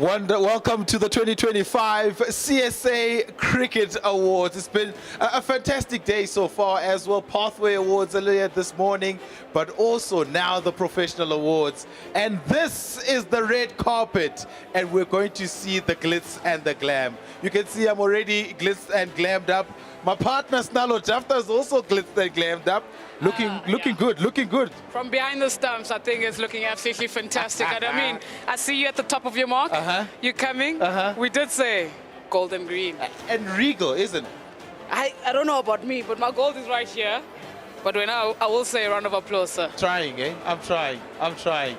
Welcome to the 2025 CSA Cricket Awards. It's been a fantastic day so far as well. Pathway Awards earlier this morning, but also now the Professional Awards. And this is the red carpet, and we're going to see the glitz and the glam. You can see I'm already glitzed and glammed up. My partner Snalo Jafta is also glitzed and glammed up. Looking good. From behind the stumps, I think it's looking absolutely fantastic. And I mean, I see you at the top of your mark. You're coming. We did say gold and green. And regal, isn't it? I don't know about me, but my gold is right here. But when I will say a round of applause, sir. Trying, eh? I'm trying.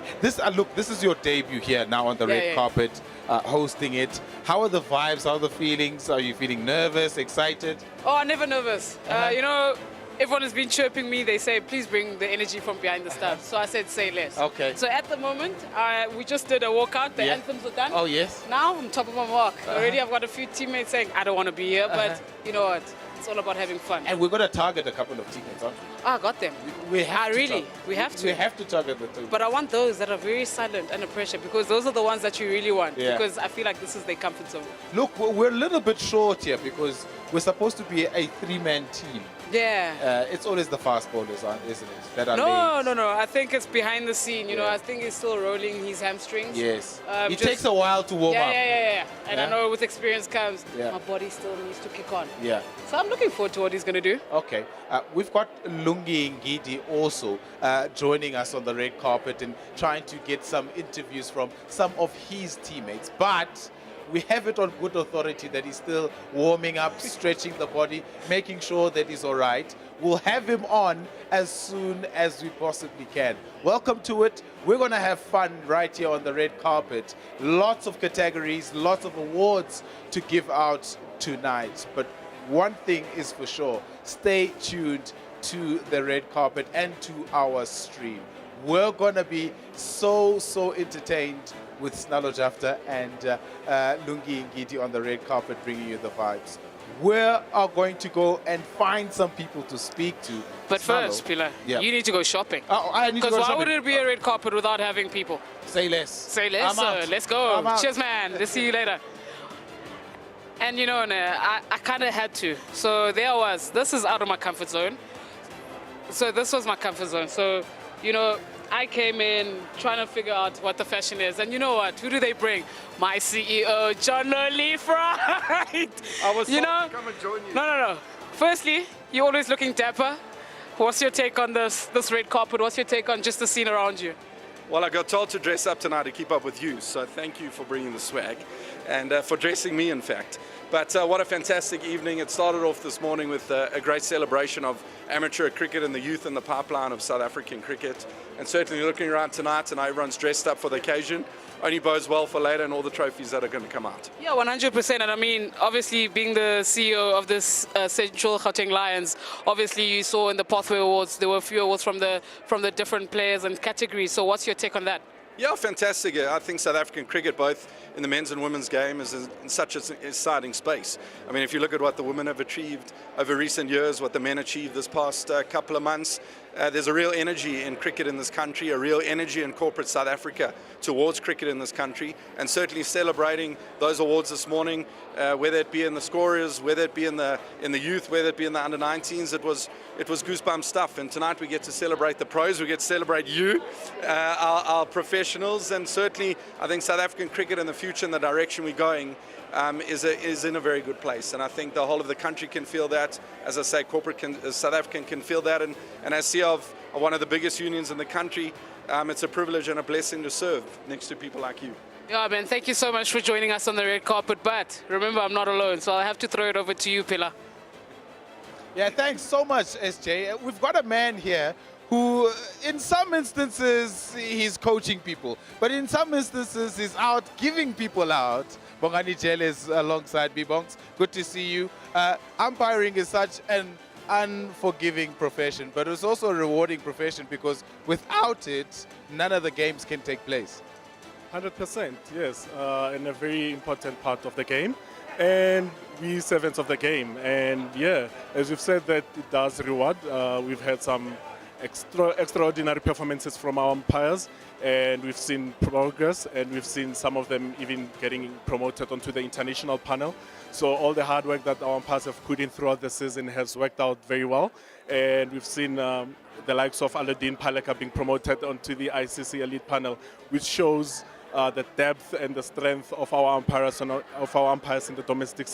Look, this is your debut here now on the red carpet, hosting it. How are the vibes? How are the feelings? Are you feeling nervous, excited? Oh, I'm never nervous. You know, everyone has been chirping me. They say, please bring the energy from behind the stumps. So I said, say less. Okay. So at the moment, we just did a walkout. The anthems are done. Oh, yes. Now I'm top of my mark. Already I've got a few teammates saying, I don't want to be here. But you know what? It's all about having fun. And we're going to target a couple of teammates, aren't we? I got them. We have we have to. We have to target the two. But I want those that are very silent under pressure, because those are the ones that you really want. Yeah. Because I feel like this is their comfort zone. Look, we're a little bit short here because we're supposed to be a three-man team. Yeah. It's always the fast bowlers, isn't it? That are No. I think it's behind the scene. You know, I think he's still rolling his hamstrings. Yes. It takes a while to warm up. Yeah. And I know with experience comes, my body still needs to kick on. Yeah. So I'm looking forward to what he's going to do. Okay. We've got Lungi Ngidi also joining us on the red carpet and trying to get some interviews from some of his teammates. But we have it on good authority that he's still warming up, stretching the body, making sure that he's all right. We'll have him on as soon as we possibly can. Welcome to it. We're going to have fun right here on the red carpet. Lots of categories, lots of awards to give out tonight. But one thing is for sure, stay tuned to the red carpet and to our stream. We're going to be so entertained with Snalo Jafta and Lungi Ngidi on the red carpet, bringing you the vibes. We are going to go and find some people to speak to. But first, Pila, you need to go shopping. Oh, I need to go shopping. Because why would it be a red carpet without having people? Say less. Say less, sir. Let's go. Cheers, man. Let's see you later. And you know, I kind of had to. So there I was. This is out of my comfort zone. So this was my comfort zone. So, you know, I came in trying to figure out what the fashion is. And you know what? Who do they bring? My CEO, John Leaf, right? I was to come and join you. No. Firstly, you're always looking dapper. What's your take on this red carpet? What's your take on just the scene around you? Well, I got told to dress up tonight to keep up with you, so thank you for bringing the swag and for dressing me, in fact. But what a fantastic evening. It started off this morning with a great celebration of amateur cricket and the youth in the pipeline of South African cricket. And certainly looking around tonight and everyone's dressed up for the occasion only bodes well for later and all the trophies that are going to come out. Yeah, 100%. And I mean, obviously being the CEO of this Central Gauteng Lions, obviously you saw in the Pathway Awards, there were a few awards from the different players and categories. So what's your take on that? Yeah, fantastic. I think South African cricket, both in the men's and women's game, is in such an exciting space. I mean, if you look at what the women have achieved over recent years, what the men achieved this past couple of months, there's a real energy in cricket in this country, a real energy in corporate South Africa towards cricket in this country, and certainly celebrating those awards this morning, whether it be in the scorers, whether it be in the youth, whether it be in the under-19s, it was goosebump stuff. And tonight we get to celebrate the pros, we get to celebrate you, our professionals, and certainly I think South African cricket in the future and the direction we're going is in a very good place. And I think the whole of the country can feel that. As I say, South African can feel that. And as CEO of one of the biggest unions in the country, it's a privilege and a blessing to serve next to people like you. Yeah, man, thank you so much for joining us on the red carpet. But remember, I'm not alone, so I'll have to throw it over to you, Pila. Yeah, thanks so much, SJ. We've got a man here who, in some instances, he's coaching people, but in some instances, he's out giving people out. Bongani Jel is alongside me. Bongs, good to see you. Umpiring is such an unforgiving profession, but it's also a rewarding profession because without it, none of the games can take place. 100%, yes, and a very important part of the game. And we servants of the game. And yeah, as you've said, that it does reward. We've had some extraordinary performances from our umpires, and we've seen progress, and we've seen some of them even getting promoted onto the international panel. So all the hard work that our umpires have put in throughout the season has worked out very well, and we've seen the likes of Aludin Paleka being promoted onto the ICC elite panel, which shows the depth and the strength of our umpires in the domestic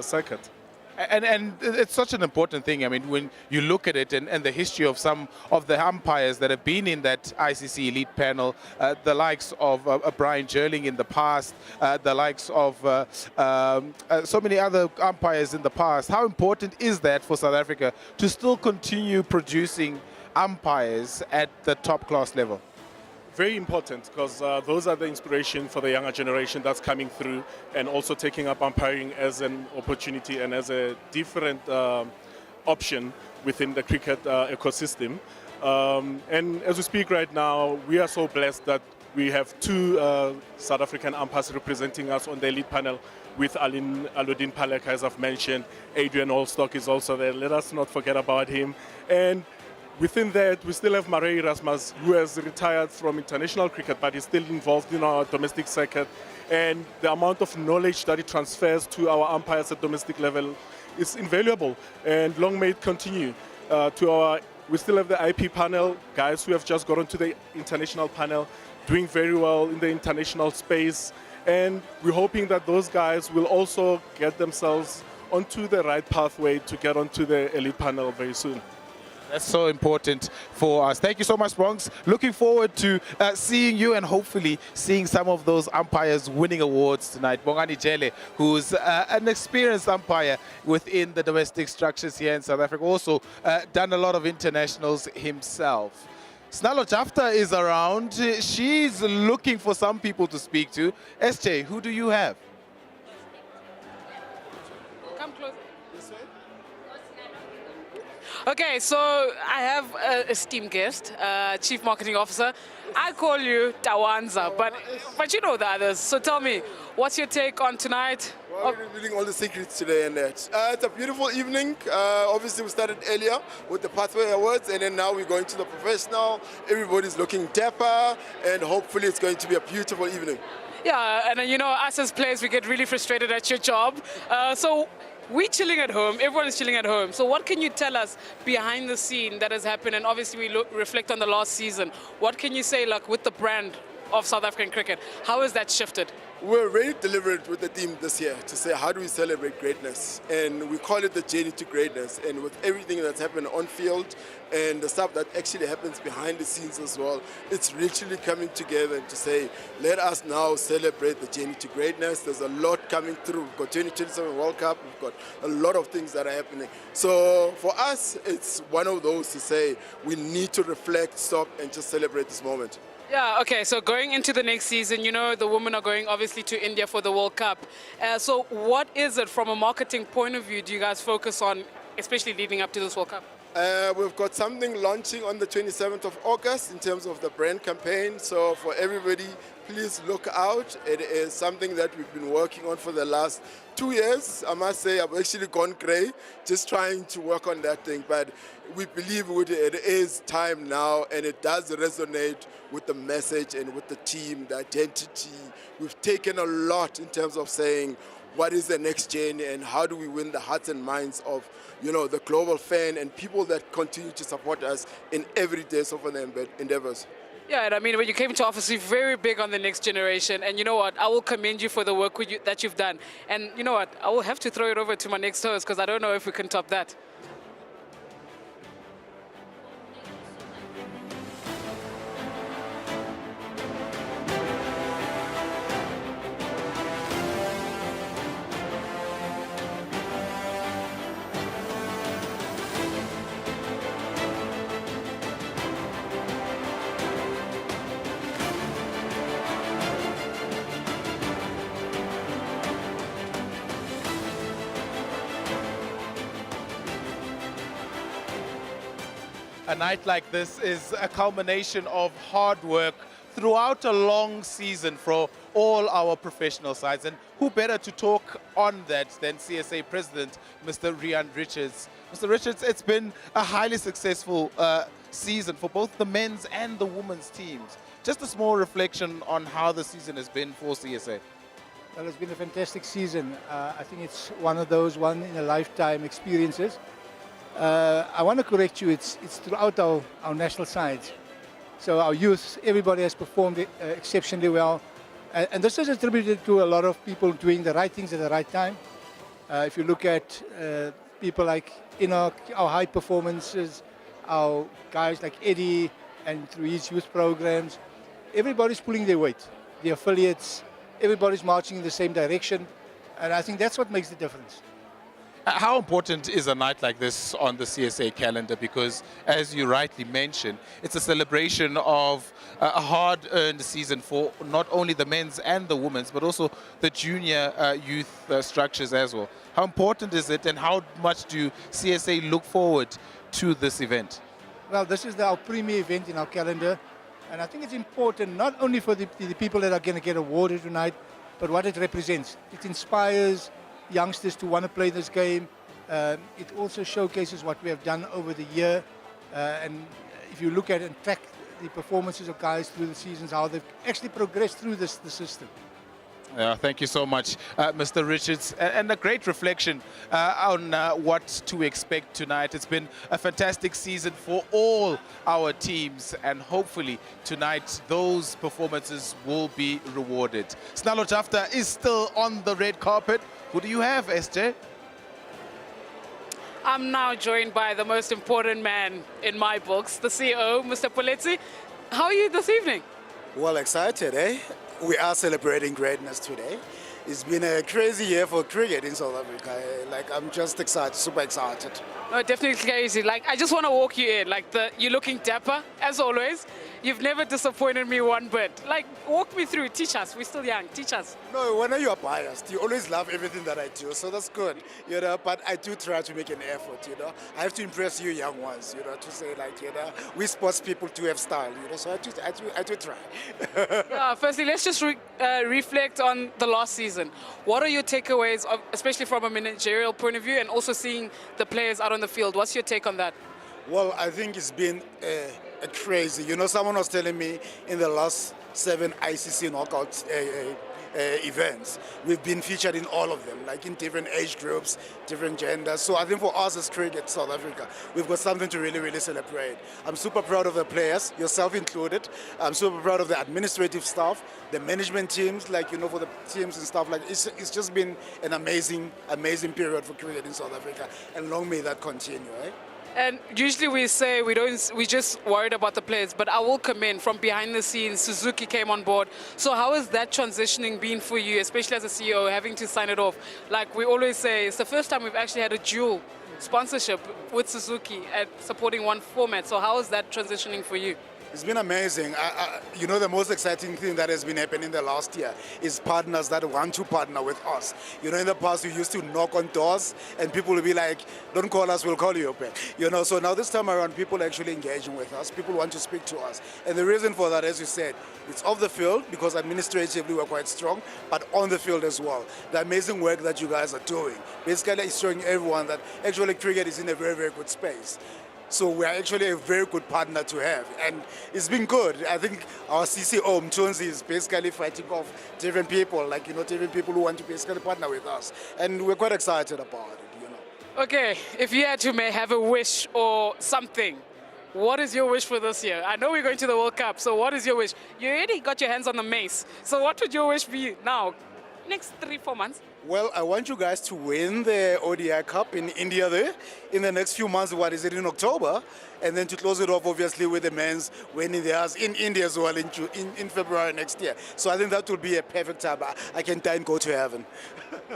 circuit. And it's such an important thing. I mean, when you look at it and the history of some of the umpires that have been in that ICC elite panel, the likes of Brian Jerling in the past, the likes of so many other umpires in the past, how important is that for South Africa to still continue producing umpires at the top class level? Very important, because those are the inspiration for the younger generation that's coming through, and also taking up umpiring as an opportunity and as a different option within the cricket ecosystem. And as we speak right now, we are so blessed that we have two South African umpires representing us on the elite panel, with Aludin Paleka, as I've mentioned. Adrian Allstock is also there. Let us not forget about him. And within that, we still have Murray Erasmus, who has retired from international cricket, but is still involved in our domestic circuit. And the amount of knowledge that it transfers to our umpires at domestic level is invaluable. And long may it continue. We still have the IP panel, guys who have just got onto the international panel, doing very well in the international space. And we're hoping that those guys will also get themselves onto the right pathway to get onto the elite panel very soon. That's so important for us. Thank you so much, Bronx. Looking forward to seeing you and hopefully seeing some of those umpires winning awards tonight. Bongani Jele, who's an experienced umpire within the domestic structures here in South Africa, also done a lot of internationals himself. Snalo Jafta is around. She's looking for some people to speak to. SJ, who do you have? Come close. Okay, so I have an esteemed guest, Chief Marketing Officer. I call you Tawanza, but you know the others. So tell me, what's your take on tonight? Well, we're revealing all the secrets today and that. It's a beautiful evening. Obviously, we started earlier with the Pathway Awards, and then now we're going to the professional. Everybody's looking dapper, and hopefully it's going to be a beautiful evening. Yeah, and you know, us as players, we get really frustrated at your job. So we're chilling at home. Everyone is chilling at home. So what can you tell us behind the scene that has happened? And obviously we reflect on the last season. What can you say, like, with the brand of South African cricket? How has that shifted? We're very deliberate with the team this year to say, how do we celebrate greatness? And we call it the journey to greatness. And with everything that's happened on field and the stuff that actually happens behind the scenes as well, it's literally coming together to say, let us now celebrate the journey to greatness. There's a lot coming through. We've got 2027 World Cup. We've got a lot of things that are happening. So for us, it's one of those to say, we need to reflect, stop, and just celebrate this moment. Yeah, okay, so going into the next season, you know, the women are going obviously to India for the World Cup. So what is it from a marketing point of view do you guys focus on, especially leading up to this World Cup? We've got something launching on the 27th of August in terms of the brand campaign. So for everybody, please look out. It is something that we've been working on for the last 2 years. I must say I've actually gone grey just trying to work on that thing. But we believe it is time now, and it does resonate with the message and with the team, the identity. We've taken a lot in terms of saying, what is the next journey and how do we win the hearts and minds of, you know, the global fan and people that continue to support us in everyday of endeavors. Yeah, and I mean, when you came to office, you're very big on the next generation. And you know what? I will commend you for the work that you've done. And you know what? I will have to throw it over to my next host because I don't know if we can top that. A night like this is a culmination of hard work throughout a long season for all our professional sides. And who better to talk on that than CSA President, Mr. Rian Richards. Mr. Richards, it's been a highly successful season for both the men's and the women's teams. Just a small reflection on how the season has been for CSA. Well, it's been a fantastic season. I think it's one of those one-in-a-lifetime experiences. I want to correct you, it's throughout our national sides. So our youth, everybody has performed exceptionally well. And this is attributed to a lot of people doing the right things at the right time. If you look at people like Enoch, our high performances, our guys like Eddie, and through his youth programs, everybody's pulling their weight. The affiliates, everybody's marching in the same direction. And I think that's what makes the difference. How important is a night like this on the CSA calendar? Because, as you rightly mentioned, it's a celebration of a hard-earned season for not only the men's and the women's, but also the junior youth structures as well. How important is it, and how much do CSA look forward to this event? Well, this is our premier event in our calendar, and I think it's important not only for the people that are going to get awarded tonight, but what it represents. It inspires youngsters to want to play this game. It also showcases what we have done over the year. And if you look at and track the performances of guys through the seasons, how they've actually progressed through the system. Thank you so much, Mr. Richards. And a great reflection on what to expect tonight. It's been a fantastic season for all our teams, and hopefully tonight those performances will be rewarded. Snalo Jafta is still on the red carpet. Who do you have, SJ? I'm now joined by the most important man in my books, the CEO, Mr. Poletsi. How are you this evening? Well, excited, eh? We are celebrating greatness today. It's been a crazy year for cricket in South Africa. Like, I'm just excited, super excited. No, definitely crazy. Like, I just want to walk you in. Like, you're looking dapper, as always. You've never disappointed me one bit. Like, walk me through. Teach us. We're still young. Teach us. No, when you are biased, you always love everything that I do, so that's good, you know, but I do try to make an effort, you know. I have to impress you young ones, you know, to say, like, you know, we sports people do have style, you know, so I do try. Yeah, firstly, let's just reflect on the last season. What are your takeaways, especially from a managerial point of view, and also seeing the players out on the field? What's your take on that? Well, I think it's been a crazy. You know, someone was telling me in the last 7 ICC knockout events, we've been featured in all of them, like in different age groups, different genders. So I think for us as cricket South Africa, we've got something to really, really celebrate. I'm super proud of the players, yourself included. I'm super proud of the administrative staff, the management teams, like, you know, for the teams and stuff. Like, it's just been an amazing, amazing period for cricket in South Africa, and long may that continue, eh? And usually we say we just worried about the players, but I will commend from behind the scenes, Suzuki came on board. So how has that transitioning been for you, especially as a CEO, having to sign it off? Like we always say, it's the first time we've actually had a dual sponsorship with Suzuki and supporting one format. So how is that transitioning for you? It's been amazing. You know, the most exciting thing that has been happening the last year is partners that want to partner with us. You know, in the past we used to knock on doors and people will be like, don't call us, we'll call you open. You know, so now this time around people are actually engaging with us. People want to speak to us. And the reason for that, as you said, it's off the field because administratively we're quite strong, but on the field as well. The amazing work that you guys are doing. Basically it's showing everyone that actually cricket is in a very, very good space. So we are actually a very good partner to have, and it's been good. I think our CCO, Mchonzi, is basically fighting off different people, like, you know, different people who want to basically partner with us, and we're quite excited about it, you know. Okay, if you had to have a wish or something, what is your wish for this year? I know we're going to the World Cup, so what is your wish? You already got your hands on the mace, so what would your wish be now, next 3-4 months? Well, I want you guys to win the ODI Cup in India there in the next few months. What is it, in October? And then to close it off, obviously, with the men's winning theirs in India as well in February next year. So I think that will be a perfect time. I can die and go to heaven.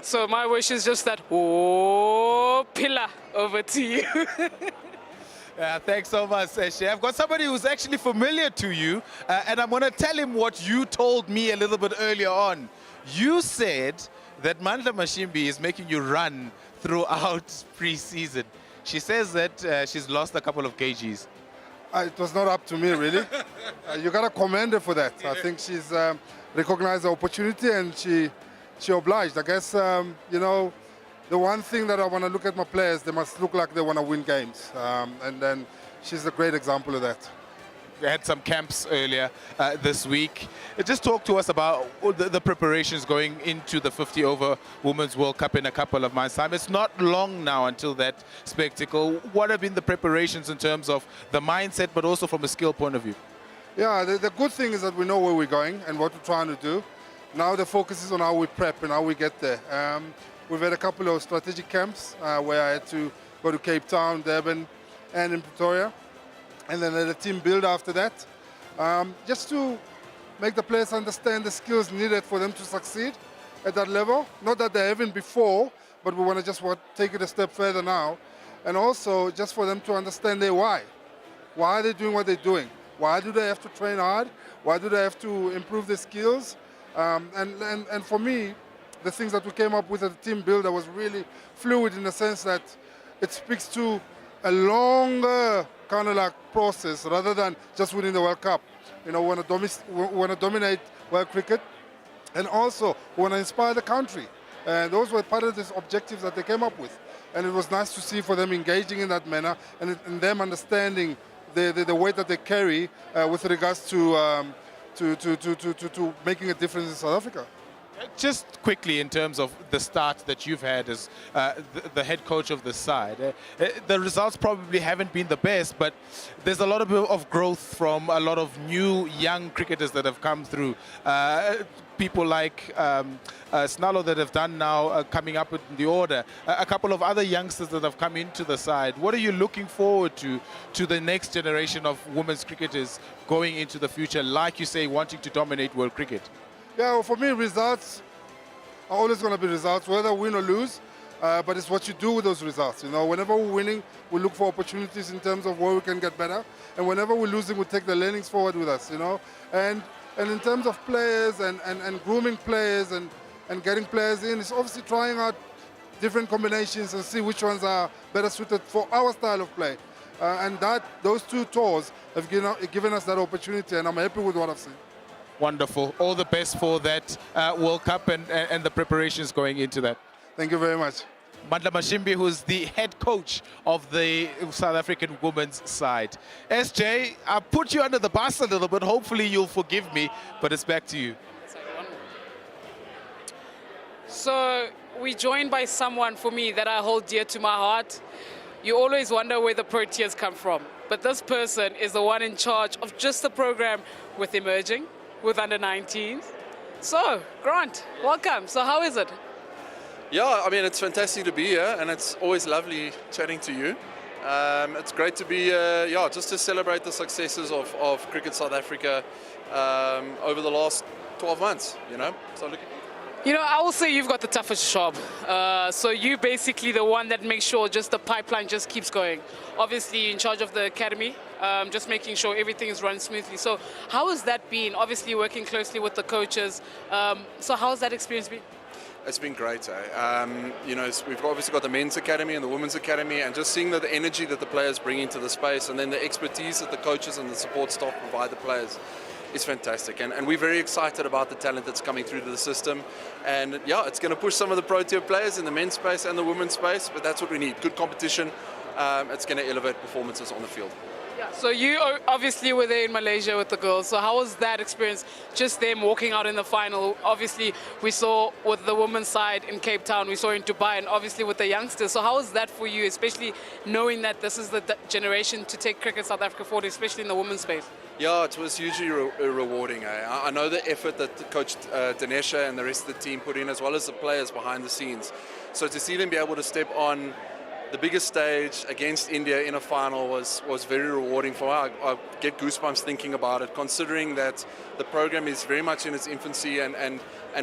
So my wish is just that, pillar, over to you. Thanks so much, Seshe. I've got somebody who's actually familiar to you, and I'm going to tell him what you told me a little bit earlier on. You said that Mandla Mashimbi is making you run throughout pre-season. She says that she's lost a couple of kgs. It was not up to me, really. You got to commend her for that. I think she's recognized the opportunity and she obliged. I guess, you know, the one thing that I want to look at my players, they must look like they want to win games. And then she's a great example of that. We had some camps earlier this week. Just talk to us about the preparations going into the 50 over Women's World Cup in a couple of months' time. It's not long now until that spectacle. What have been the preparations in terms of the mindset, but also from a skill point of view? Yeah, the good thing is that we know where we're going and what we're trying to do. Now the focus is on how we prep and how we get there. We've had a couple of strategic camps where I had to go to Cape Town, Durban, and in Pretoria. And then let the team build after that, just to make the players understand the skills needed for them to succeed at that level. Not that they haven't before, but we want to just take it a step further now. And also just for them to understand their why. Why are they doing what they're doing? Why do they have to train hard? Why do they have to improve their skills? And for me, the things that we came up with at the team builder was really fluid in the sense that it speaks to a longer kind of like process rather than just winning the World Cup. You know, we want to dominate world cricket, and also we want to inspire the country. And those were part of the objectives that they came up with. And it was nice to see for them engaging in that manner and them understanding the weight that they carry with regards to making a difference in South Africa. Just quickly, in terms of the start that you've had as the head coach of the side, the results probably haven't been the best, but there's a lot of growth from a lot of new young cricketers that have come through. People like Snallo that have done now coming up in the order, a couple of other youngsters that have come into the side. What are you looking forward to the next generation of women's cricketers going into the future, like you say, wanting to dominate world cricket? Yeah, well, for me, results are always going to be results, whether win or lose. But it's what you do with those results. You know, whenever we're winning, we look for opportunities in terms of where we can get better. And whenever we're losing, we take the learnings forward with us. You know, and in terms of players and grooming players and getting players in, it's obviously trying out different combinations and see which ones are better suited for our style of play. And those two tours have given us that opportunity, and I'm happy with what I've seen. Wonderful. All the best for that World Cup and the preparations going into that. Thank you very much. Mandla Mashimbi, who's the head coach of the South African women's side. SJ, I put you under the bus a little bit. Hopefully you'll forgive me, but it's back to you. So we're joined by someone, for me, that I hold dear to my heart. You always wonder where the Proteas come from, but this person is the one in charge of just the program with Emerging, with under-19s. So, Grant, welcome. So how is it? Yeah, I mean, it's fantastic to be here, and it's always lovely chatting to you. It's great to be just to celebrate the successes of Cricket South Africa over the last 12 months, you know. So you know, I will say you've got the toughest job. So you basically the one that makes sure just the pipeline just keeps going. Obviously, in charge of the academy, just making sure everything is run smoothly. So how has that been? Obviously, working closely with the coaches. So how has that experience been? It's been great. You know, we've obviously got the men's academy and the women's academy, and just seeing the energy that the players bring into the space, and then the expertise that the coaches and the support staff provide the players. It's fantastic, and we're very excited about the talent that's coming through to the system. And yeah, it's going to push some of the Protea players in the men's space and the women's space, but that's what we need, good competition. It's going to elevate performances on the field. Yeah, so you obviously were there in Malaysia with the girls, so how was that experience, just them walking out in the final? Obviously we saw with the women's side in Cape Town, we saw in Dubai, and obviously with the youngsters. So how was that for you, especially knowing that this is the generation to take Cricket South Africa forward, especially in the women's space? Yeah, it was hugely rewarding. I know the effort that Coach Dinesha and the rest of the team put in, as well as the players behind the scenes. So to see them be able to step on the biggest stage against India in a final was very rewarding for me. I get goosebumps thinking about it, considering that the program is very much in its infancy and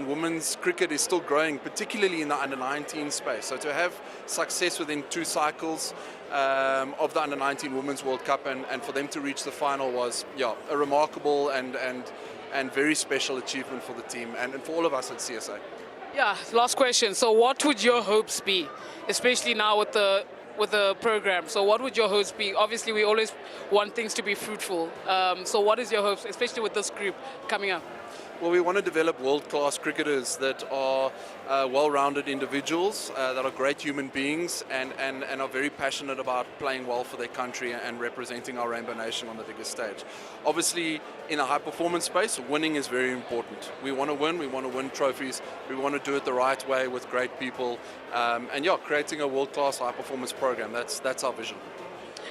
women's cricket is still growing, particularly in the under-19 space. So to have success within 2 cycles of the under-19 Women's World Cup and for them to reach the final was a remarkable and very special achievement for the team and for all of us at CSA. Yeah, last question. So what would your hopes be, especially now with the with the program. So what would your hopes be? Obviously, we always want things to be fruitful. So what is your hopes, especially with this group coming up? Well, we want to develop world-class cricketers that are well-rounded individuals, that are great human beings, and are very passionate about playing well for their country and representing our Rainbow Nation on the biggest stage. Obviously, in a high-performance space, winning is very important. We want to win trophies, we want to do it the right way with great people, and yeah, creating a world-class high-performance program, that's our vision.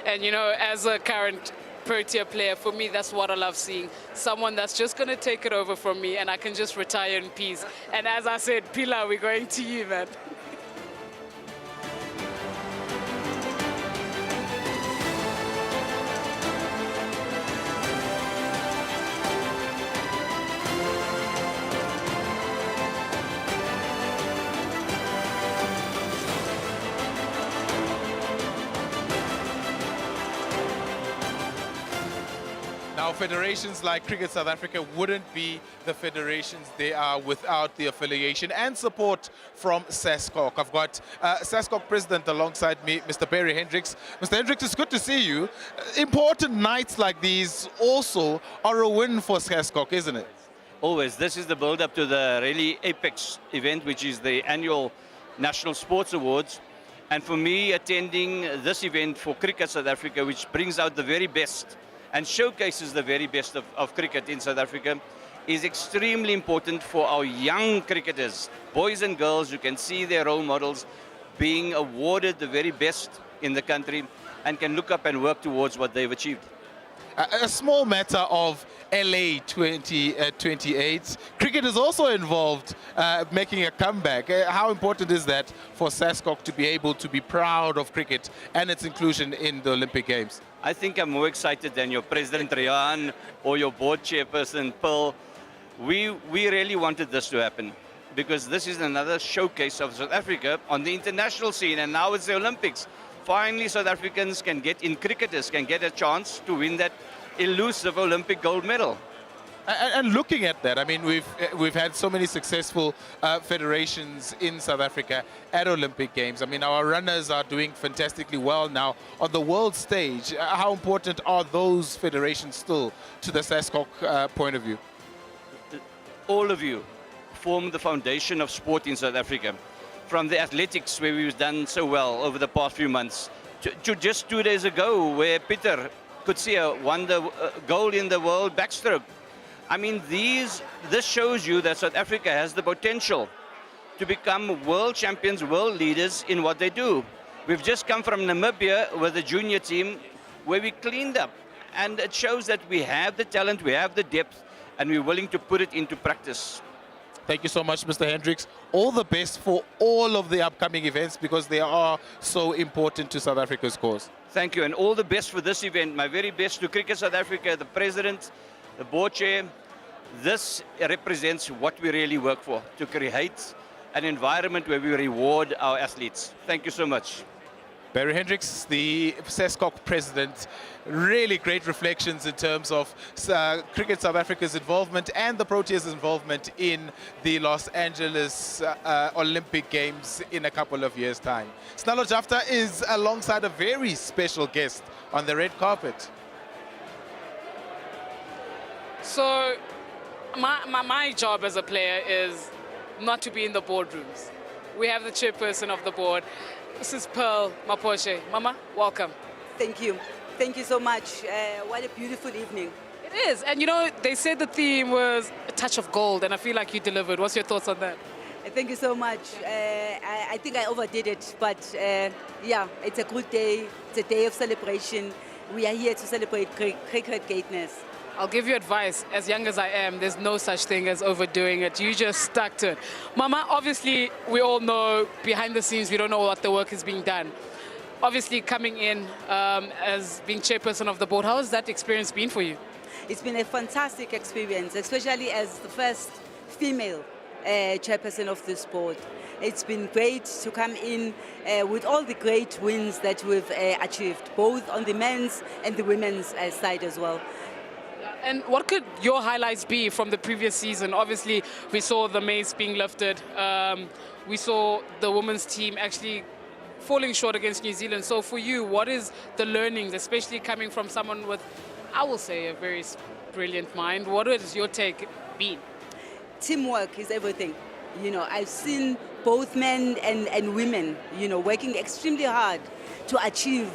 And you know, as a current Protea player, for me, that's what I love seeing. Someone that's just going to take it over from me and I can just retire in peace. And as I said, Pilar, we're going to you, man. Now, federations like Cricket South Africa wouldn't be the federations they are without the affiliation and support from SASCO. I've got SASCO president alongside me, Mr. Barry Hendricks. Mr. Hendricks, it's good to see you. Important nights like these also are a win for SASCO, isn't it? Always. This is the build-up to the really apex event, which is the annual National Sports Awards. And for me, attending this event for Cricket South Africa, which brings out the very best and showcases the very best of cricket in South Africa, is extremely important for our young cricketers, boys and girls who can see their role models being awarded the very best in the country and can look up and work towards what they've achieved. A small matter of LA 2028. Cricket is also involved, making a comeback. How important is that for SASCO to be able to be proud of cricket and its inclusion in the Olympic Games? I think I'm more excited than your President Tryon or your board chairperson, Pearl. We really wanted this to happen because this is another showcase of South Africa on the international scene, and now it's the Olympics. Finally, South Africans can get in, cricketers can get a chance to win that elusive Olympic gold medal. And looking at that, I mean, we've had so many successful federations in South Africa at Olympic Games. I mean, our runners are doing fantastically well now on the world stage. How important are those federations still to the SASCO point of view? All of you form the foundation of sport in South Africa. From the athletics, where we've done so well over the past few months, to just 2 days ago, where Peter Kutsia won the gold in the world backstroke. I mean, this shows you that South Africa has the potential to become world champions, world leaders in what they do. We've just come from Namibia with the junior team where we cleaned up. And it shows that we have the talent, we have the depth, and we're willing to put it into practice. Thank you so much, Mr. Hendricks. All the best for all of the upcoming events because they are so important to South Africa's cause. Thank you, and all the best for this event. My very best to Cricket South Africa, the president, the board chair. This represents what we really work for, to create an environment where we reward our athletes. Thank you so much. Barry Hendricks, the SASCO president, really great reflections in terms of Cricket South Africa's involvement and the Proteas' involvement in the Los Angeles Olympic Games in a couple of years' time. Snalo Jafta is alongside a very special guest on the red carpet. So my job as a player is not to be in the boardrooms. We have the chairperson of the board. This is Pearl Maposhe. Mama, welcome. Thank you. Thank you so much. What a beautiful evening. It is. And you know, they said the theme was a touch of gold, and I feel like you delivered. What's your thoughts on that? Thank you so much. I think I overdid it, but yeah, it's a good day. It's a day of celebration. We are here to celebrate cricket greatness. I'll give you advice. As young as I am, there's no such thing as overdoing it. You just stuck to it. Mama, obviously, we all know behind the scenes, we don't know what the work is being done. Obviously, coming in as being chairperson of the board, how has that experience been for you? It's been a fantastic experience, especially as the first female chairperson of this board. It's been great to come in with all the great wins that we've achieved, both on the men's and the women's side as well. And what could your highlights be from the previous season? Obviously, we saw the mace being lifted. We saw the women's team actually falling short against New Zealand. So for you, what is the learnings, especially coming from someone with, I will say, a very brilliant mind? What has your take been? Teamwork is everything. You know, I've seen both men and women, you know, working extremely hard to achieve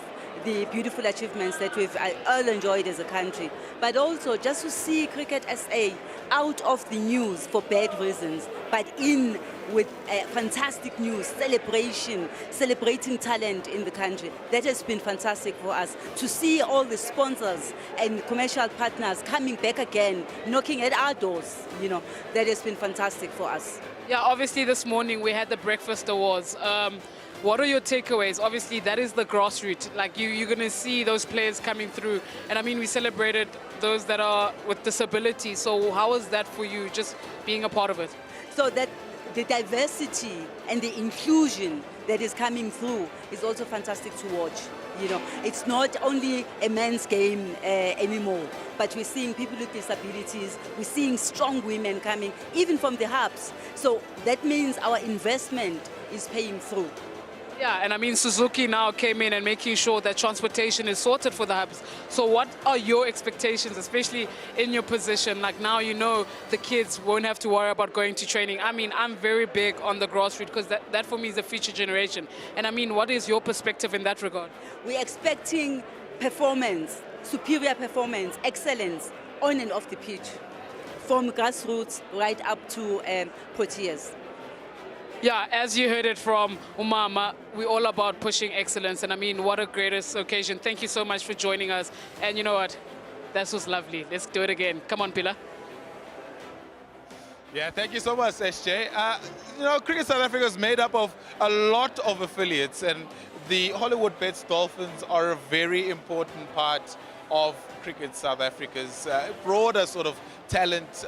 the beautiful achievements that we've all enjoyed as a country. But also just to see Cricket SA out of the news for bad reasons, but in with fantastic news, celebrating talent in the country. That has been fantastic for us. To see all the sponsors and commercial partners coming back again, knocking at our doors, you know, that has been fantastic for us. Yeah, obviously this morning we had the breakfast awards. What are your takeaways? Obviously that is the grassroots. Like you're going to see those players coming through. And I mean, we celebrated those that are with disability. So how was that for you, just being a part of it? So that the diversity and the inclusion that is coming through is also fantastic to watch. You know, it's not only a men's game anymore, but we're seeing people with disabilities, we're seeing strong women coming, even from the hubs. So that means our investment is paying through. Yeah, and I mean, Suzuki now came in and making sure that transportation is sorted for the hubs. So what are your expectations, especially in your position? Like now, you know, the kids won't have to worry about going to training. I mean, I'm very big on the grassroots because that for me is the future generation. And I mean, what is your perspective in that regard? We're expecting performance, superior performance, excellence on and off the pitch, from grassroots right up to Proteas. Yeah, as you heard it from Umama, we're all about pushing excellence. And I mean, what a greatest occasion. Thank you so much for joining us. And you know what? That was lovely. Let's do it again. Come on, Pila. Yeah, thank you so much, SJ. You know, Cricket South Africa is made up of a lot of affiliates, and the Hollywood Bets Dolphins are a very important part of Cricket South Africa's broader sort of talent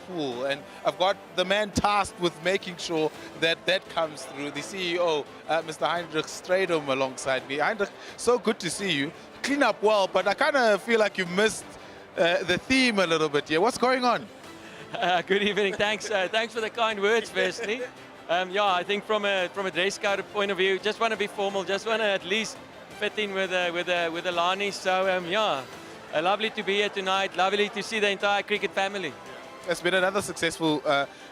pool. And I've got the man tasked with making sure that that comes through, the CEO, Mr. Heinrich Stradom, alongside me. Heinrich, so good to see you. Clean up well, but I kind of feel like you missed the theme a little bit here. What's going on? Good evening. Thanks. Thanks for the kind words, firstly. Yeah, I think from a dress code point of view, just want to be formal. Just want to at least fit in with the Lani. So yeah, lovely to be here tonight. Lovely to see the entire cricket family. It's been another successful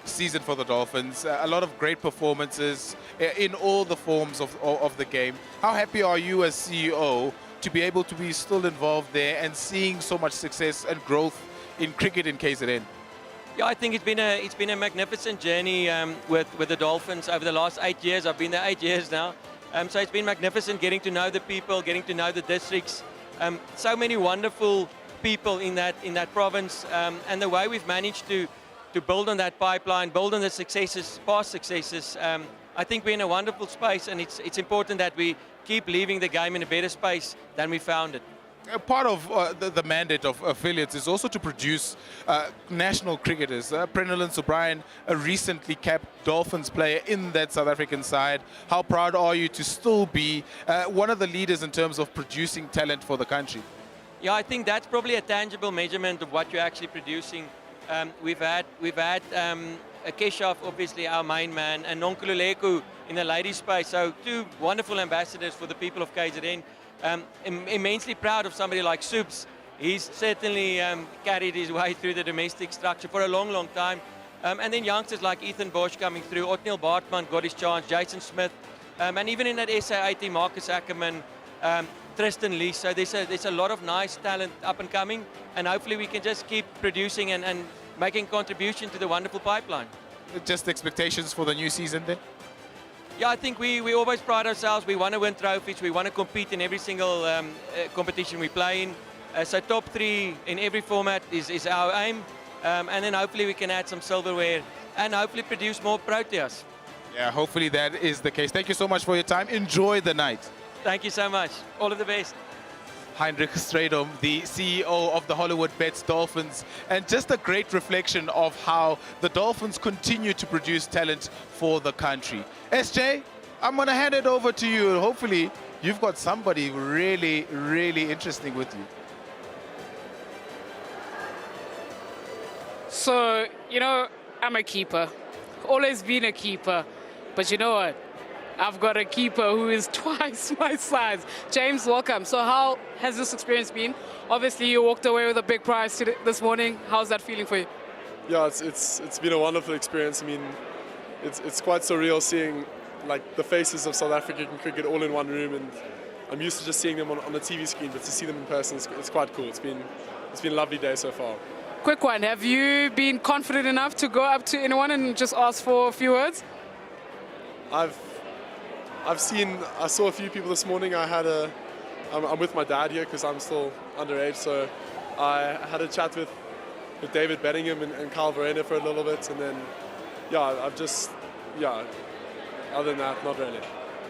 season for the Dolphins. A lot of great performances in all the forms of the game. How happy are you as CEO to be able to be still involved there and seeing so much success and growth in cricket in KZN? Yeah, I think it's been a magnificent journey with the Dolphins over the last 8 years. I've been there 8 years now, so it's been magnificent getting to know the people, getting to know the districts. So many wonderful people in that province, and the way we've managed to build on that pipeline, build on the successes, past successes. I think we're in a wonderful space, and it's important that we keep leaving the game in a better space than we found it. Part of the mandate of affiliates is also to produce national cricketers. Prenelin Subrian, a recently capped Dolphins player in that South African side. How proud are you to still be one of the leaders in terms of producing talent for the country? Yeah, I think that's probably a tangible measurement of what you're actually producing. We've had Keshav, obviously our main man, and Nonkululeko in the ladies' space. So two wonderful ambassadors for the people of KZN. Immensely proud of somebody like Stubs. He's certainly carried his way through the domestic structure for a long, long time. And then youngsters like Ethan Bosch coming through, Otniel Bartman got his chance, Jason Smith, and even in that SA team, Marcus Ackerman, Tristan Lee. So there's a lot of nice talent up and coming, and hopefully we can just keep producing and making contribution to the wonderful pipeline. Just expectations for the new season then? Yeah, I think we always pride ourselves. We want to win trophies. We want to compete in every single competition we play in. So top 3 in every format is our aim. And then hopefully we can add some silverware and hopefully produce more Proteas. Yeah, hopefully that is the case. Thank you so much for your time. Enjoy the night. Thank you so much. All of the best. Heinrich Stradom, the CEO of the Hollywood Bets Dolphins, and just a great reflection of how the Dolphins continue to produce talent for the country. SJ, I'm going to hand it over to you. Hopefully, you've got somebody really, really interesting with you. So, you know, I'm a keeper. Always been a keeper. But you know what? I've got a keeper who is twice my size. James, welcome. So how has this experience been? Obviously, you walked away with a big prize this morning. How's that feeling for you? Yeah, it's been a wonderful experience. I mean, it's quite surreal seeing like the faces of South African cricket all in one room, and I'm used to just seeing them on the TV screen, but to see them in person, it's quite cool. It's been a lovely day so far. Quick one, have you been confident enough to go up to anyone and just ask for a few words? I saw a few people this morning. I'm with my dad here because I'm still underage, so I had a chat with David Bedingham and Carl Verena for a little bit, and then other than that, not really.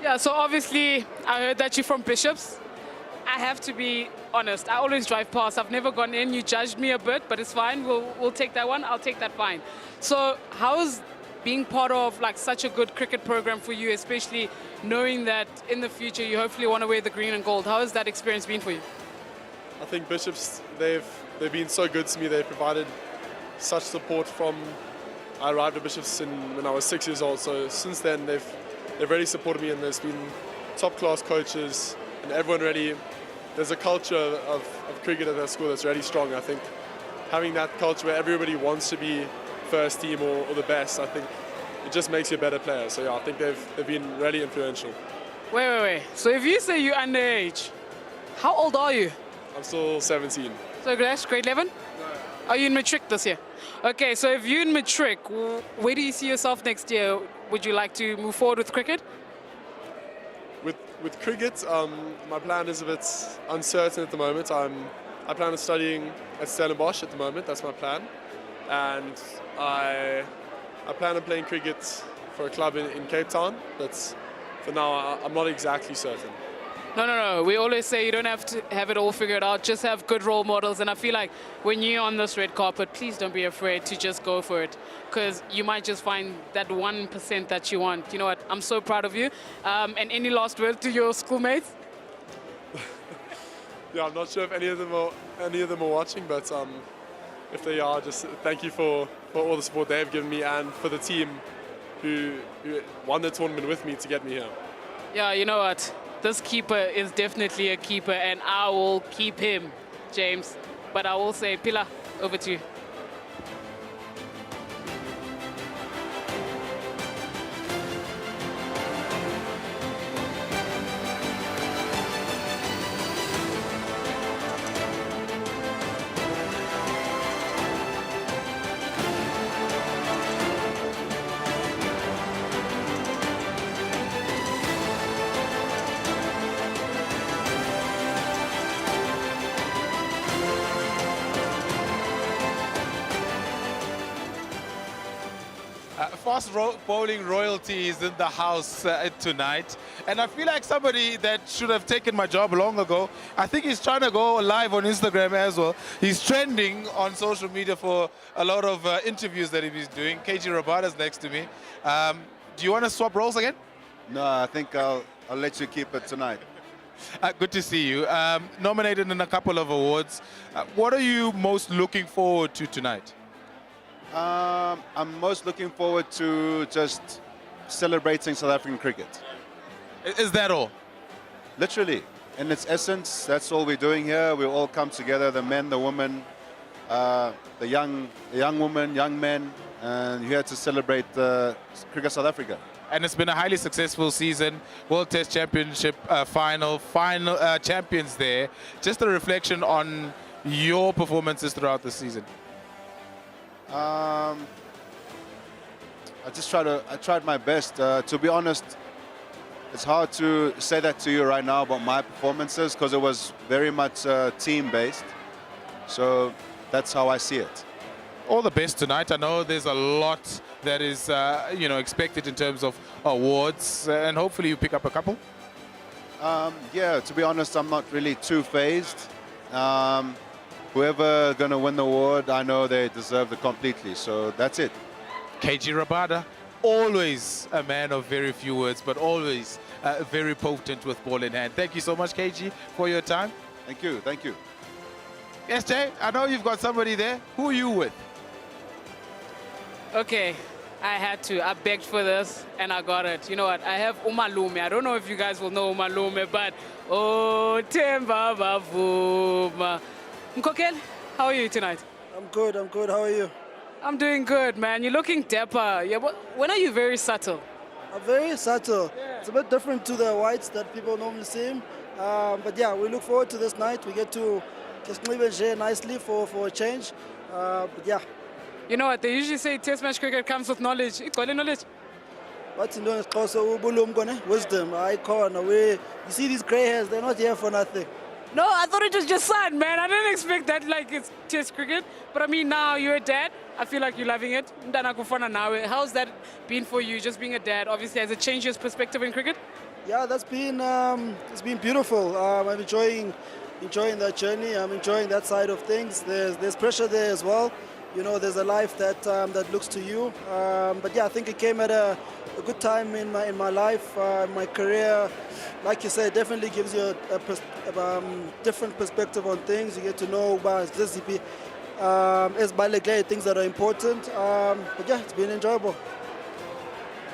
Yeah, so obviously I heard that you're from Bishops. I have to be honest, I always drive past. I've never gone in. You judged me a bit, but it's fine. We'll take that one. I'll take that fine. So how's being part of like such a good cricket program for you, especially knowing that in the future you hopefully want to wear the green and gold? How has that experience been for you? I think Bishops, they've been so good to me. They've provided such support from I arrived at Bishops when I was 6 years old. So since then they've really supported me, and there's been top class coaches, and everyone really, there's a culture of cricket at that school that's really strong. I think having that culture where everybody wants to be first team or the best, I think it just makes you a better player. So yeah, I think they've been really influential. Wait. So if you say you're underage, how old are you? I'm still 17. So that's grade 11? No. Are you in matric this year? Okay, so if you're in matric, where do you see yourself next year? Would you like to move forward with cricket? With cricket, my plan is a bit uncertain at the moment. I plan on studying at Stellenbosch at the moment. That's my plan, and I plan on playing cricket for a club in Cape Town. But for now, I'm not exactly certain. No. We always say you don't have to have it all figured out. Just have good role models. And I feel like when you're on this red carpet, please don't be afraid to just go for it, because you might just find that 1% that you want. You know what? I'm so proud of you. And any last words to your schoolmates? Yeah, I'm not sure if any of them are watching, but if they are, just thank you for all the support they've given me, and for the team who won the tournament with me to get me here. Yeah, you know what? This keeper is definitely a keeper, and I will keep him, James. But I will say, Pila, over to you. Fast bowling royalty is in the house tonight, and I feel like somebody that should have taken my job long ago. I think he's trying to go live on Instagram as well. He's trending on social media for a lot of interviews that he's doing. KG Rabada's next to me. Do you want to swap roles again? No, I think I'll let you keep it tonight. Good to see you. Nominated in a couple of awards. What are you most looking forward to tonight? I'm most looking forward to just celebrating South African cricket. Is that all? Literally, in its essence, that's all we're doing here. We all come together, the men, the women, the young women, young men, and here to celebrate Cricket South Africa. And it's been a highly successful season. World Test Championship final champions there. Just a reflection on your performances throughout the season. I tried my best. To be honest, it's hard to say that to you right now about my performances, because it was very much team-based. So that's how I see it. All the best tonight. I know there's a lot that is expected in terms of awards, and hopefully you pick up a couple. Yeah, to be honest, I'm not really too phased. Whoever gonna win the award, I know they deserve it completely. So that's it. KG Rabada, always a man of very few words, but always very potent with ball in hand. Thank you so much, KG, for your time. Thank you. Thank you. Yes, Jay, I know you've got somebody there. Who are you with? Okay, I had to. I begged for this, and I got it. You know what? I have Umalume. I don't know if you guys will know Umalume, but oh, Temba Bavuma. Mkokel, how are you tonight? I'm good. How are you? I'm doing good, man. You're looking dapper. Yeah, when are you very subtle? Very subtle. Yeah. It's a bit different to the whites that people normally see. But yeah, we look forward to this night. We get to just share nicely for a change. But yeah. You know what? They usually say test match cricket comes with knowledge. It's knowledge. What's in doing is wisdom, icon. You see these grey hairs, they're not here for nothing. No, I thought it was just sun, man. I didn't expect that like it's test cricket. But I mean, now you're a dad. I feel like you're loving it. How's that been for you, just being a dad? Obviously, has it changed your perspective in cricket? Yeah, that's been it's been beautiful. I'm enjoying that journey. I'm enjoying that side of things. There's pressure there as well. You know, there's a life that looks to you. But yeah, I think it came at a good time in my life, my career. Like you said, it definitely gives you a different perspective on things. You get to know about things that are important. But yeah, it's been enjoyable.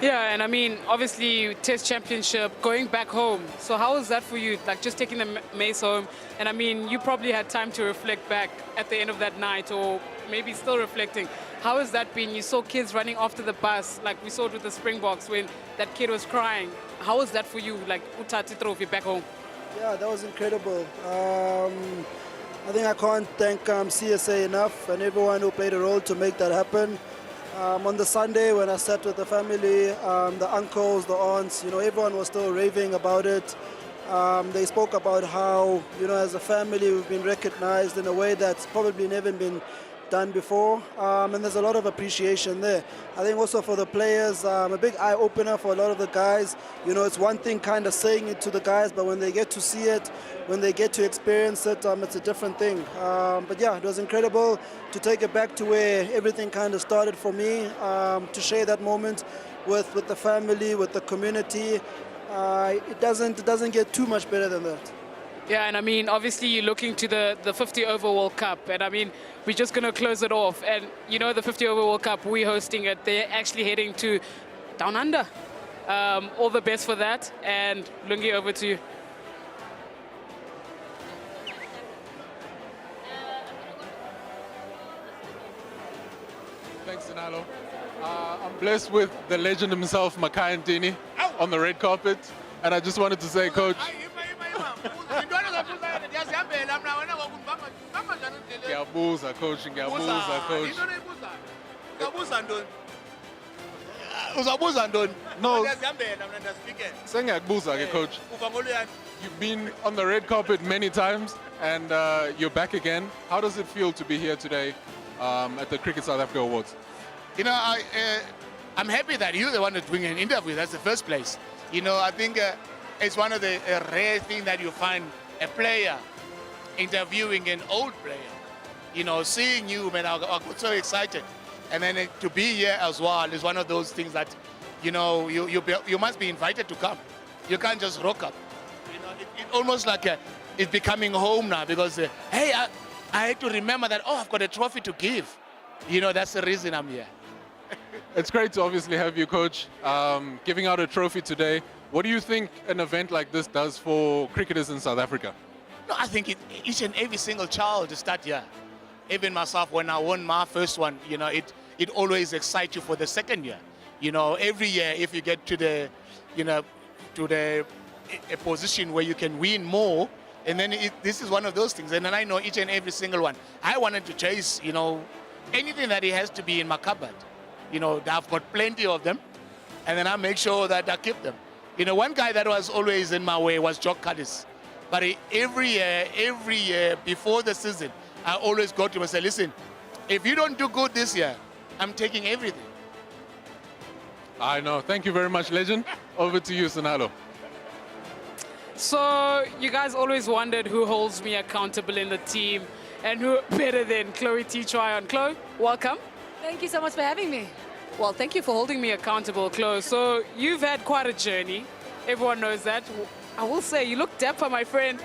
Yeah, and I mean, obviously, Test Championship, going back home. So how was that for you, like just taking the mace home? And I mean, you probably had time to reflect back at the end of that night, or maybe still reflecting. How has that been? You saw kids running after the bus, like we saw it with the Springboks when that kid was crying. How was that for you, like Utati Trophy back home? Yeah, that was incredible. I think I can't thank CSA enough and everyone who played a role to make that happen. On the Sunday when I sat with the family, the uncles, the aunts, you know, everyone was still raving about it. They spoke about how, you know, as a family we've been recognized in a way that's probably never been done before, and there's a lot of appreciation there. I think also for the players, a big eye-opener for a lot of the guys. You know, it's one thing kind of saying it to the guys, but when they get to see it, when they get to experience it, it's a different thing. But yeah, it was incredible to take it back to where everything kind of started for me, to share that moment with the family, with the community. It doesn't get too much better than that. Yeah, and I mean, obviously you're looking to the 50 over World Cup, and I mean, we're just going to close it off. And you know, the 50 over World Cup, we're hosting it. They're actually heading to Down Under. All the best for that. And Lungi, over to you. Thanks, Sinalo. I'm blessed with the legend himself, Makai Ntini, on the red carpet. And I just wanted to say, Coach, ngiyabuza coach. Uzabuza ntoni? No. Ndiyazihambela mna ndiyazifike. Sengiyakubuza ke coach. Uva ngoluyani? You've been on the red carpet many times and you're back again. How does it feel to be here today at the Cricket South Africa Awards? You know, I'm happy that you're the one that's doing an interview. That's the first place. You know, I think it's one of the rare things that you find a player interviewing an old player. You know, seeing you, man, I got so excited. And then to be here as well is one of those things that, you know, you must be invited to come. You can't just rock up. You know, it's almost like it's becoming home now because, hey, I had to remember that, oh, I've got a trophy to give. You know, that's the reason I'm here. It's great to obviously have you, Coach, giving out a trophy today. What do you think an event like this does for cricketers in South Africa? No, I think each and every single child to start here. Even myself, when I won my first one, you know, it always excites you for the second year. You know, every year if you get to the, you know, a position where you can win more, and then this is one of those things. And then I know each and every single one. I wanted to chase, you know, anything that it has to be in my cupboard. You know, I've got plenty of them, and then I make sure that I keep them. You know, one guy that was always in my way was Jock Cuddies. But every year before the season, I always go to him and say, listen, if you don't do good this year, I'm taking everything. I know. Thank you very much, legend. Over to you, Sonalo. So you guys always wondered who holds me accountable in the team and who better than Chloe T. Tryon. Chloe, welcome. Thank you so much for having me. Well, thank you for holding me accountable, Chloe. So you've had quite a journey. Everyone knows that. I will say, you look dapper, my friend.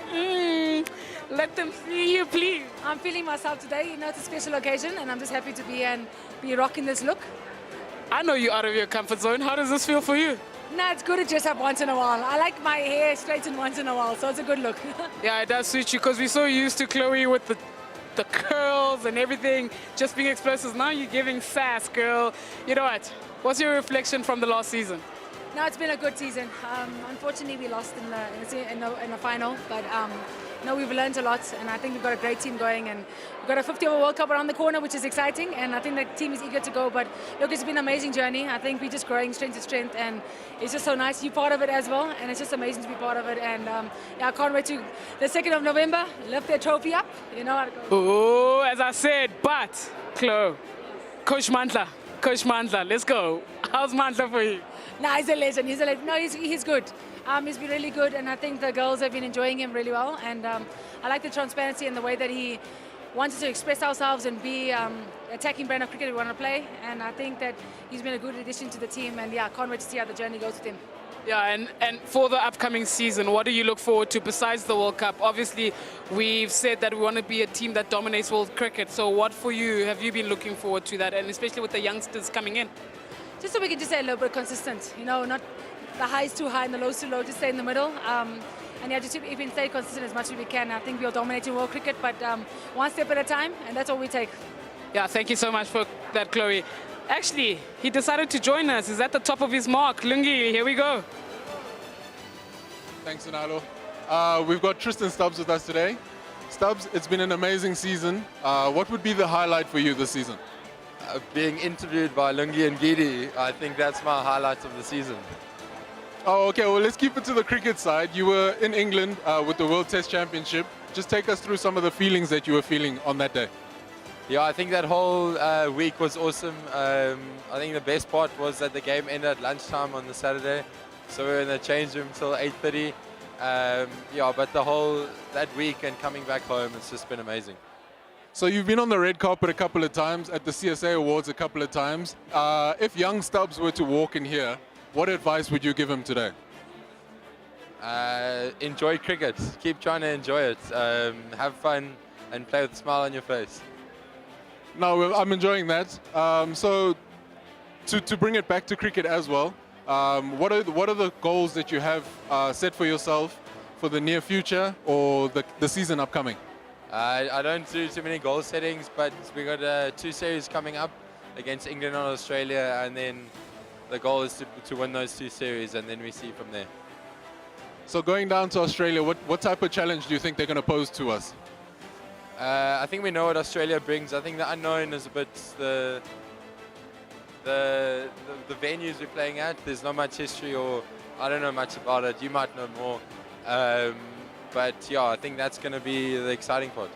Let them see you, please. I'm feeling myself today. You know, it's a special occasion, and I'm just happy to be here and be rocking this look. I know you're out of your comfort zone. How does this feel for you? No, it's good to dress up once in a while. I like my hair straightened once in a while, so it's a good look. Yeah, it does suit you because we're so used to Chloe with the curls and everything, just being explosive. Now you're giving sass, girl. You know what? What's your reflection from the last season? No, it's been a good season. Unfortunately, we lost in the final, but no, we've learned a lot, and I think we've got a great team going, and we've got a 50-over World Cup around the corner, which is exciting, and I think the team is eager to go. But look, it's been an amazing journey. I think we're just growing strength to strength, and it's just so nice to be part of it as well, and it's just amazing to be part of it. And yeah, I can't wait to the 2nd of November lift their trophy up. You know how it goes. Oh, as I said, but Chloe, Coach Mandla, let's go. How's Mandla for you? No, he's a legend. He's a legend. No, he's good. He's been really good, and I think the girls have been enjoying him really well. And I like the transparency and the way that he wanted to express ourselves and be attacking brand of cricket we want to play. And I think that he's been a good addition to the team. And yeah, I can't wait to see how the journey goes with him. Yeah, and for the upcoming season, what do you look forward to besides the World Cup? Obviously, we've said that we want to be a team that dominates world cricket. So what for you have you been looking forward to that, and especially with the youngsters coming in? Just so we can just stay a little bit consistent, you know, not the highs too high and the lows too low, just stay in the middle. And yeah, just if we can stay consistent as much as we can, I think we'll dominate in world cricket, but one step at a time, and that's all we take. Yeah, thank you so much for that, Chloe. Actually, he decided to join us. He's at the top of his mark. Lungi, here we go. Thanks, Sonalo. We've got Tristan Stubs with us today. Stubs, it's been an amazing season. What would be the highlight for you this season? Being interviewed by Lungi and Gidi, I think that's my highlight of the season. Oh, okay, well, let's keep it to the cricket side. You were in England with the World Test Championship. Just take us through some of the feelings that you were feeling on that day. Yeah, I think that whole week was awesome. I think the best part was that the game ended at lunchtime on the Saturday. So we were in the change room till 8:30. Yeah, but that week and coming back home, it's just been amazing. So you've been on the red carpet a couple of times, at the CSA Awards a couple of times. If young Stubs were to walk in here, what advice would you give him today? Enjoy cricket. Keep trying to enjoy it. Have fun and play with a smile on your face. No, I'm enjoying that. So to bring it back to cricket as well, what are the goals that you have set for yourself for the near future or the season upcoming? I don't do too many goal settings, but we got 2 series coming up against England and Australia, and then the goal is to win those 2 series, and then we see from there. So going down to Australia, what type of challenge do you think they're going to pose to us? I think we know what Australia brings. I think the unknown is a bit the venues we're playing at. There's not much history, or I don't know much about it. You might know more. But yeah, I think that's going to be the exciting part.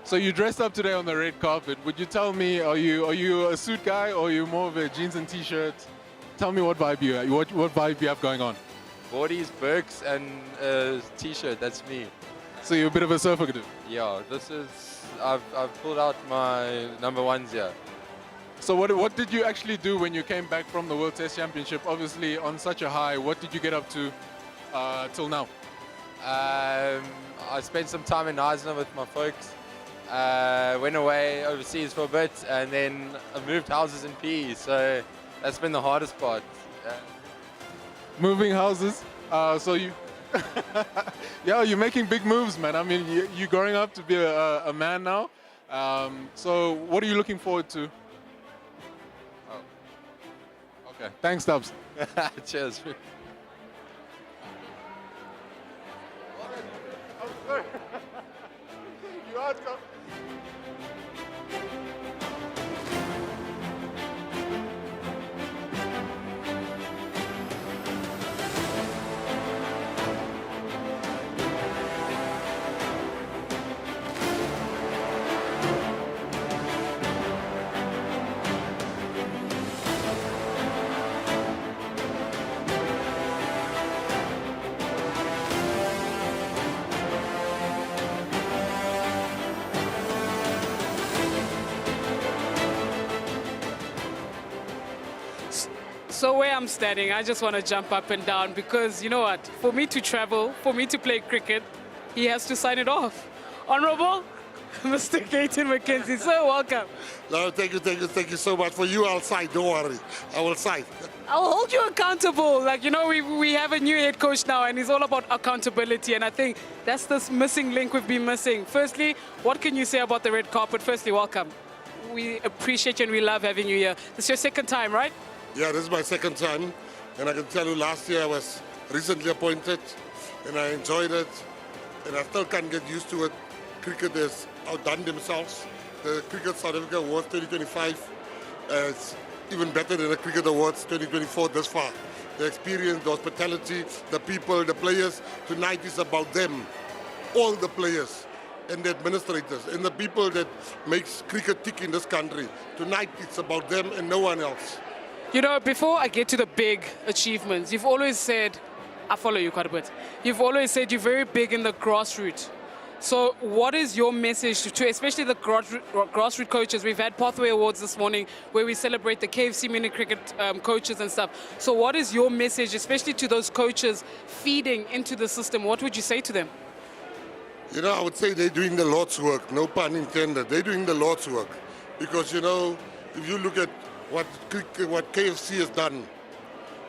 So you dressed up today on the red carpet. Would you tell me, are you a suit guy, or are you more of a jeans and t-shirt? Tell me what vibe you have going on. Boardies, Birks, and t-shirt. That's me. So you're a bit of a surfer dude. Yeah, I've pulled out my number 1s here. So what did you actually do when you came back from the World Test Championship? Obviously on such a high. What did you get up to till now? I spent some time in Eisner with my folks. Went away overseas for a bit, and then I moved houses in PE. So that's been the hardest part. Moving houses. So you, yeah, you're making big moves, man. I mean, you're growing up to be a man now. So what are you looking forward to? Oh. Okay. Thanks, Stubbs. Cheers. You are tough. So where I'm standing, I just want to jump up and down because, you know what, for me to travel, for me to play cricket, he has to sign it off. Honorable Mr. Gaten McKenzie. So welcome. No, thank you so much. For you, I'll sign. Don't worry, I will sign. I'll hold you accountable. Like, you know, we have a new head coach now, and he's all about accountability. And I think that's this missing link we've been missing. Firstly, what can you say about the red carpet? Firstly, welcome. We appreciate you and we love having you here. This is your second time, right? Yeah, this is my second time, and I can tell you last year I was recently appointed, and I enjoyed it, and I still can't get used to it. Cricket has outdone themselves. The Cricket South Africa Awards 2025 is even better than the Cricket Awards 2024 thus far. The experience, the hospitality, the people, the players. Tonight is about them, all the players and the administrators and the people that makes cricket tick in this country. Tonight it's about them and no one else. You know, before I get to the big achievements, you've always said, I follow you quite a bit, you've always said you're very big in the grassroots. So what is your message to especially the grassroots coaches? We've had Pathway Awards this morning where we celebrate the KFC mini cricket coaches and stuff. So what is your message, especially to those coaches feeding into the system? What would you say to them? You know, I would say they're doing the Lord's work, no pun intended. They're doing the Lord's work. Because, you know, if you look at what KFC has done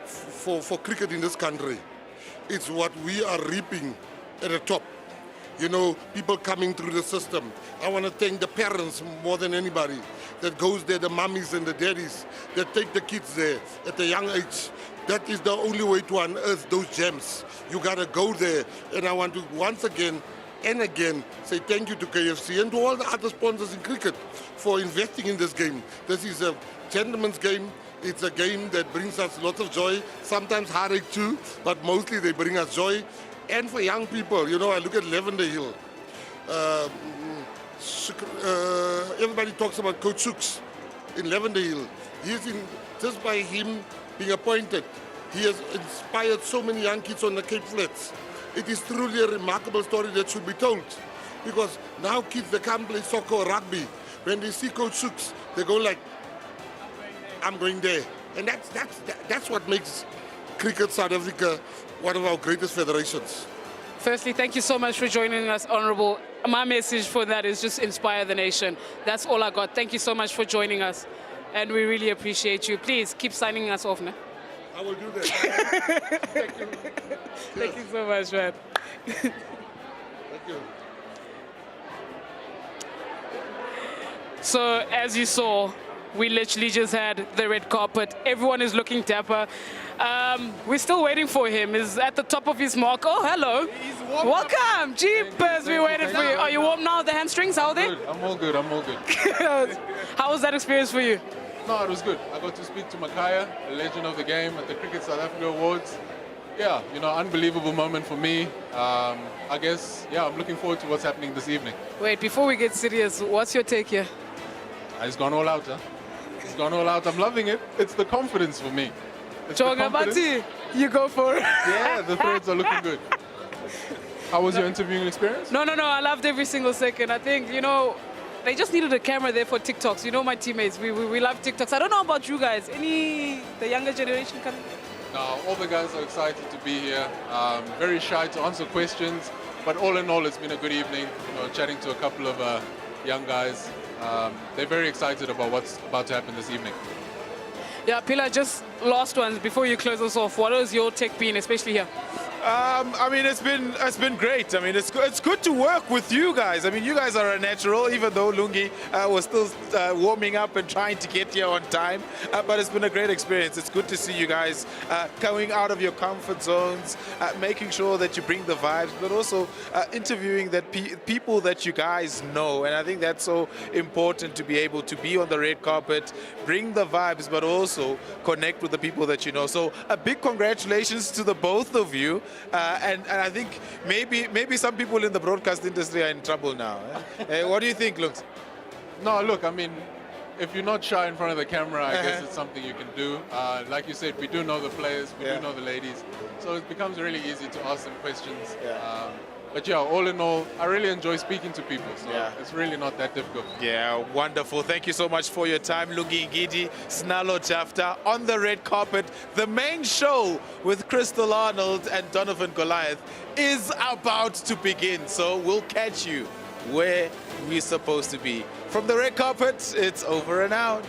for cricket in this country, it's what we are reaping at the top. You know, people coming through the system. I want to thank the parents more than anybody that goes there, the mummies and the daddies that take the kids there at a young age. That is the only way to unearth those gems. You got to go there. And I want to once again and again say thank you to KFC and to all the other sponsors in cricket for investing in this game. This is a gentleman's game. It's a game that brings us lots of joy, sometimes heartache too, but mostly they bring us joy. And for young people, you know, I look at Lavender Hill. Everybody talks about Coach Sooks in Lavender Hill. Just by him being appointed, he has inspired so many young kids on the Cape Flats. It is truly a remarkable story that should be told. Because now kids, they can't play soccer or rugby. When they see Coach Sooks, they go like, I'm going there. And that's what makes Cricket South Africa one of our greatest federations. Firstly, thank you so much for joining us, Honourable. My message for that is just inspire the nation. That's all I got. Thank you so much for joining us. And we really appreciate you. Please keep signing us off now. I will do that. Thank you. Thank you so much, man. Thank you. So, as you saw, we literally just had the red carpet. Everyone is looking dapper. We're still waiting for him. He's at the top of his mark. Oh, hello. Welcome. Jeepers, we waited for you. Are you warm now? The hamstrings, how are they? Good. I'm all good. How was that experience for you? No, it was good. I got to speak to Makaya, a legend of the game at the Cricket South Africa Awards. Yeah, you know, unbelievable moment for me. I guess, yeah, I'm looking forward to what's happening this evening. Wait, before we get serious, what's your take here? He's gone all out, huh? He's gone all out. I'm loving it. It's the confidence for me. Chongabati, you go for it. Yeah, the threads are looking good. How was your interviewing experience? No, I loved every single second. I think, you know, they just needed a camera there for TikToks. You know my teammates, we love TikToks. I don't know about you guys. The younger generation coming? No, all the guys are excited to be here. Very shy to answer questions, but all in all, it's been a good evening. You know, chatting to a couple of young guys. They're very excited about what's about to happen this evening. Yeah, Pilar, just last ones before you close us off. What has your take been, especially here? I mean, it's been great. I mean, it's good to work with you guys. I mean, you guys are a natural, even though Lungi was still warming up and trying to get here on time. But it's been a great experience. It's good to see you guys coming out of your comfort zones, making sure that you bring the vibes, but also interviewing people that you guys know. And I think that's so important, to be able to be on the red carpet, bring the vibes, but also connect with the people that you know. So a big congratulations to the both of you. And I think maybe some people in the broadcast industry are in trouble now. What do you think, Lux? No, look, I mean, if you're not shy in front of the camera, I guess it's something you can do. Like you said, we do know the players, we do know the ladies, so it becomes really easy to ask them questions. But yeah, all in all, I really enjoy speaking to people, so it's really not that difficult. Yeah, wonderful. Thank you so much for your time, Lungi Ngidi, Snalo Jafta, on the red carpet. The main show with Crystal Arnold and Donovan Goliath is about to begin, so we'll catch you where we're supposed to be. From the red carpet, it's over and out.